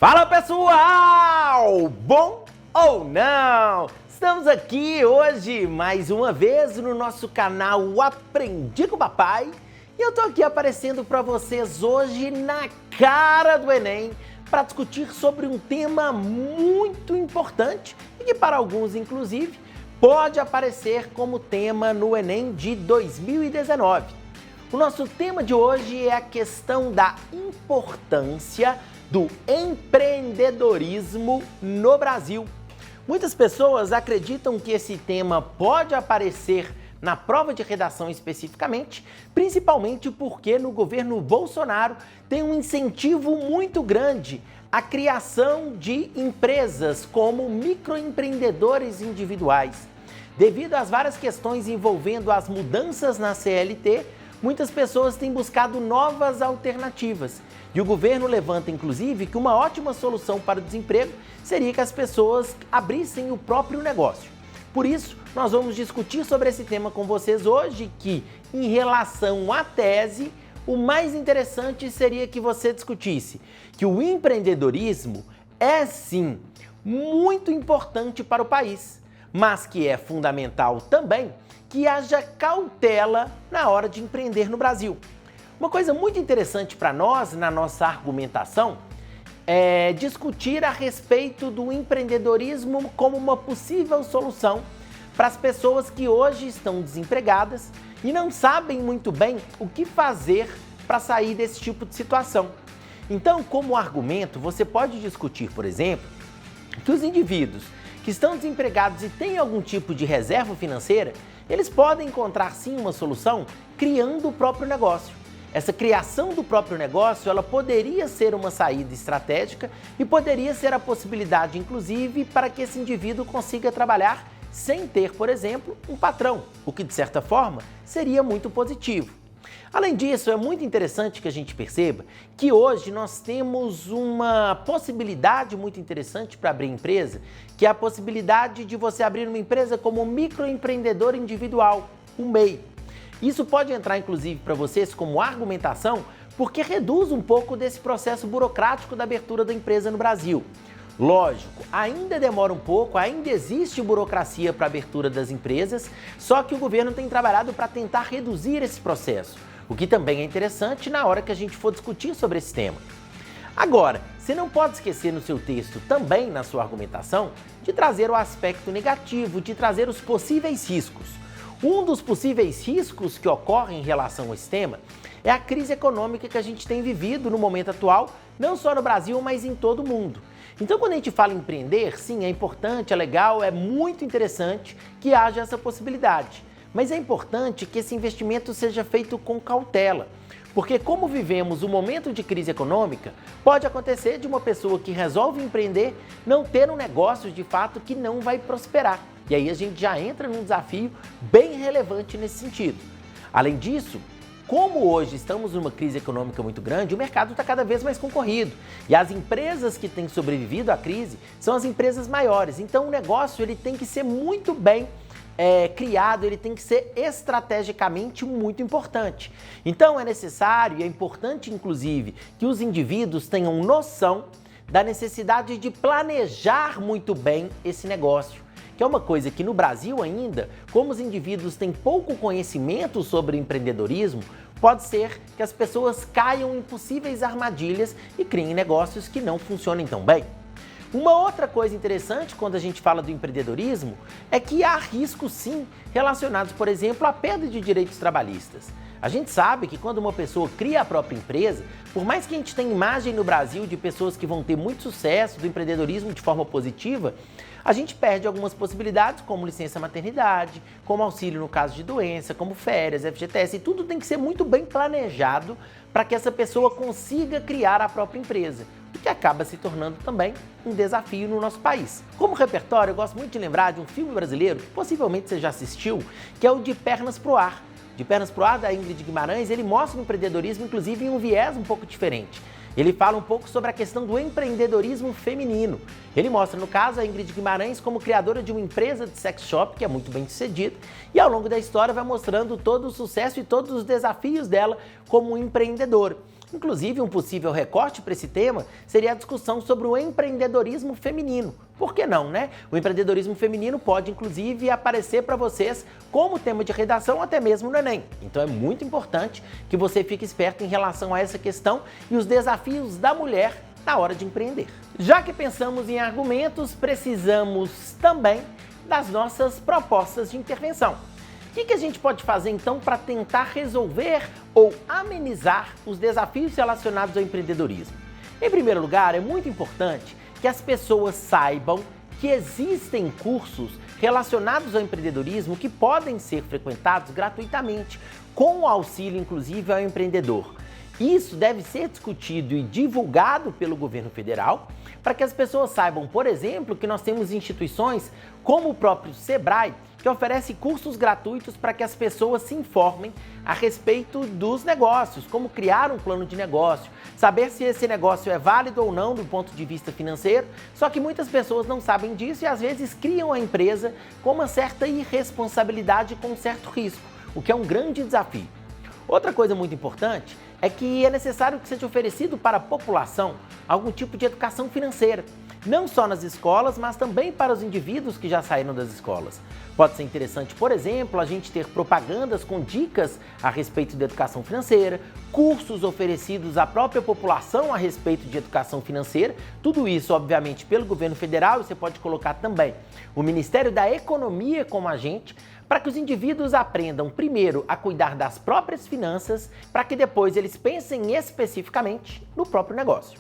Fala pessoal, bom ou não? Estamos aqui hoje mais uma vez no nosso canal Aprendi com o Papai e eu tô aqui aparecendo para vocês hoje na cara do Enem para discutir sobre um tema muito importante e que para alguns inclusive pode aparecer como tema no Enem de 2019. O nosso tema de hoje é a questão da importância do empreendedorismo no Brasil. Muitas pessoas acreditam que esse tema pode aparecer na prova de redação especificamente, principalmente porque no governo Bolsonaro tem um incentivo muito grande à criação de empresas como microempreendedores individuais. Devido às várias questões envolvendo as mudanças na CLT, muitas pessoas têm buscado novas alternativas. E o governo levanta, inclusive, que uma ótima solução para o desemprego seria que as pessoas abrissem o próprio negócio. Por isso, nós vamos discutir sobre esse tema com vocês hoje, que, em relação à tese, o mais interessante seria que você discutisse que o empreendedorismo é, sim, muito importante para o país, mas que é fundamental também que haja cautela na hora de empreender no Brasil. Uma coisa muito interessante para nós, na nossa argumentação, é discutir a respeito do empreendedorismo como uma possível solução para as pessoas que hoje estão desempregadas e não sabem muito bem o que fazer para sair desse tipo de situação. Então, como argumento, você pode discutir, por exemplo, que os indivíduos que estão desempregados e têm algum tipo de reserva financeira, eles podem encontrar sim uma solução criando o próprio negócio. Essa criação do próprio negócio, ela poderia ser uma saída estratégica e poderia ser a possibilidade, inclusive, para que esse indivíduo consiga trabalhar sem ter, por exemplo, um patrão, o que, de certa forma, seria muito positivo. Além disso, é muito interessante que a gente perceba que hoje nós temos uma possibilidade muito interessante para abrir empresa, que é a possibilidade de você abrir uma empresa como microempreendedor individual, o MEI. Isso pode entrar, inclusive, para vocês como argumentação, porque reduz um pouco desse processo burocrático da abertura da empresa no Brasil. Lógico, ainda demora um pouco, ainda existe burocracia para a abertura das empresas, só que o governo tem trabalhado para tentar reduzir esse processo, o que também é interessante na hora que a gente for discutir sobre esse tema. Agora, você não pode esquecer no seu texto, também na sua argumentação, de trazer o aspecto negativo, de trazer os possíveis riscos. Um dos possíveis riscos que ocorrem em relação a esse tema é a crise econômica que a gente tem vivido no momento atual, não só no Brasil, mas em todo o mundo. Então, quando a gente fala em empreender, sim, é importante, é legal, é muito interessante que haja essa possibilidade. Mas é importante que esse investimento seja feito com cautela. Porque como vivemos um momento de crise econômica, pode acontecer de uma pessoa que resolve empreender não ter um negócio de fato que não vai prosperar. E aí a gente já entra num desafio bem relevante nesse sentido. Além disso, como hoje estamos numa crise econômica muito grande, o mercado está cada vez mais concorrido. E as empresas que têm sobrevivido à crise são as empresas maiores. Então o negócio ele tem que ser muito bem criado, ele tem que ser estrategicamente muito importante. Então é necessário e é importante, inclusive, que os indivíduos tenham noção da necessidade de planejar muito bem esse negócio, que é uma coisa que no Brasil ainda, como os indivíduos têm pouco conhecimento sobre empreendedorismo, pode ser que as pessoas caiam em possíveis armadilhas e criem negócios que não funcionem tão bem. Uma outra coisa interessante quando a gente fala do empreendedorismo é que há riscos sim relacionados, por exemplo, à perda de direitos trabalhistas. A gente sabe que quando uma pessoa cria a própria empresa, por mais que a gente tenha imagem no Brasil de pessoas que vão ter muito sucesso do empreendedorismo de forma positiva, a gente perde algumas possibilidades como licença maternidade, como auxílio no caso de doença, como férias, FGTS, e tudo tem que ser muito bem planejado para que essa pessoa consiga criar a própria empresa, o que acaba se tornando também um desafio no nosso país. Como repertório, eu gosto muito de lembrar de um filme brasileiro, que possivelmente você já assistiu, que é o De Pernas pro Ar. De Pernas pro Ar, da Ingrid Guimarães, ele mostra o empreendedorismo, inclusive, em um viés um pouco diferente. Ele fala um pouco sobre a questão do empreendedorismo feminino. Ele mostra, no caso, a Ingrid Guimarães como criadora de uma empresa de sex shop, que é muito bem sucedida, e ao longo da história vai mostrando todo o sucesso e todos os desafios dela como empreendedora. Inclusive, um possível recorte para esse tema seria a discussão sobre o empreendedorismo feminino. Por que não, né? O empreendedorismo feminino pode, inclusive, aparecer para vocês como tema de redação, até mesmo no Enem. Então é muito importante que você fique esperto em relação a essa questão e os desafios da mulher na hora de empreender. Já que pensamos em argumentos, precisamos também das nossas propostas de intervenção. O que a gente pode fazer então para tentar resolver ou amenizar os desafios relacionados ao empreendedorismo? Em primeiro lugar, é muito importante que as pessoas saibam que existem cursos relacionados ao empreendedorismo que podem ser frequentados gratuitamente, com o auxílio inclusive ao empreendedor. Isso deve ser discutido e divulgado pelo governo federal para que as pessoas saibam, por exemplo, que nós temos instituições como o próprio Sebrae, que oferece cursos gratuitos para que as pessoas se informem a respeito dos negócios, como criar um plano de negócio, saber se esse negócio é válido ou não do ponto de vista financeiro, só que muitas pessoas não sabem disso e às vezes criam a empresa com uma certa irresponsabilidade e com um certo risco, o que é um grande desafio. Outra coisa muito importante é que é necessário que seja oferecido para a população algum tipo de educação financeira, não só nas escolas, mas também para os indivíduos que já saíram das escolas. Pode ser interessante, por exemplo, a gente ter propagandas com dicas a respeito de educação financeira, cursos oferecidos à própria população a respeito de educação financeira, tudo isso, obviamente, pelo governo federal, e você pode colocar também o Ministério da Economia como agente, para que os indivíduos aprendam primeiro a cuidar das próprias finanças, para que depois eles pensem especificamente no próprio negócio.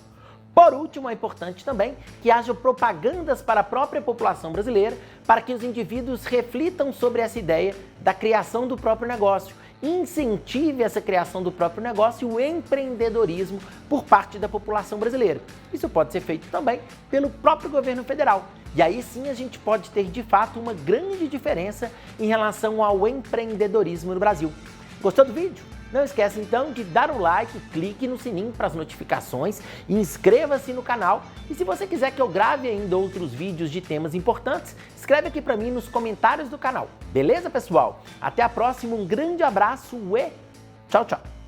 Por último, é importante também que haja propagandas para a própria população brasileira, para que os indivíduos reflitam sobre essa ideia da criação do próprio negócio, incentive essa criação do próprio negócio e o empreendedorismo por parte da população brasileira. Isso pode ser feito também pelo próprio governo federal. E aí sim a gente pode ter de fato uma grande diferença em relação ao empreendedorismo no Brasil. Gostou do vídeo? Não esquece então de dar um like, clique no sininho para as notificações e inscreva-se no canal. E se você quiser que eu grave ainda outros vídeos de temas importantes, escreve aqui para mim nos comentários do canal. Beleza, pessoal? Até a próxima, um grande abraço e tchau, tchau!